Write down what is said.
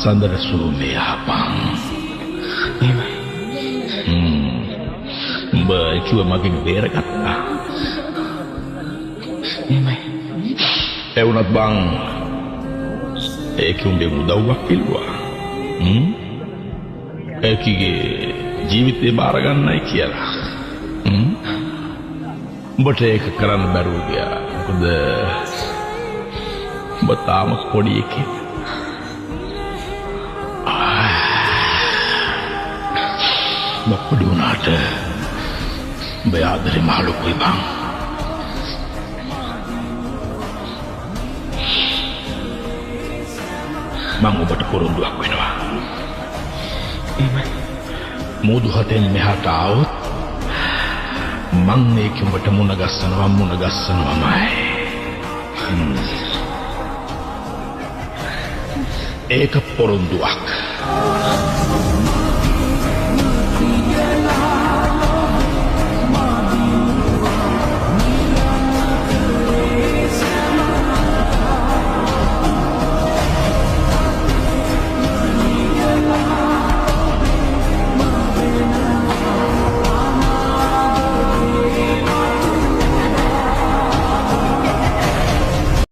සඳර සුරුමේ ආපන්. උඹ කිව්ව මගෙන් බේරගත්තා. ඒ වුණත් බං ඒක උඹේ උදව්වක් පිළුවා. ඒකගේ ජීවිතේ බාර ගන්නයි කියලා. උඹට ඒක කරන්න බැරුව ගියා. මොකද උඹ තාම පොඩි එකෙක්. පොඩි වුණාට උඹ ආදරේ මහලුකුයි බං. මම ඔබට පොරොන්දුවක් වෙනවා. මෝදු හතෙන් මෙහාට ආවොත් මං මේක උඹට මුණ ගස්සනවාමයි. ඒක පොරොන්දුවක්.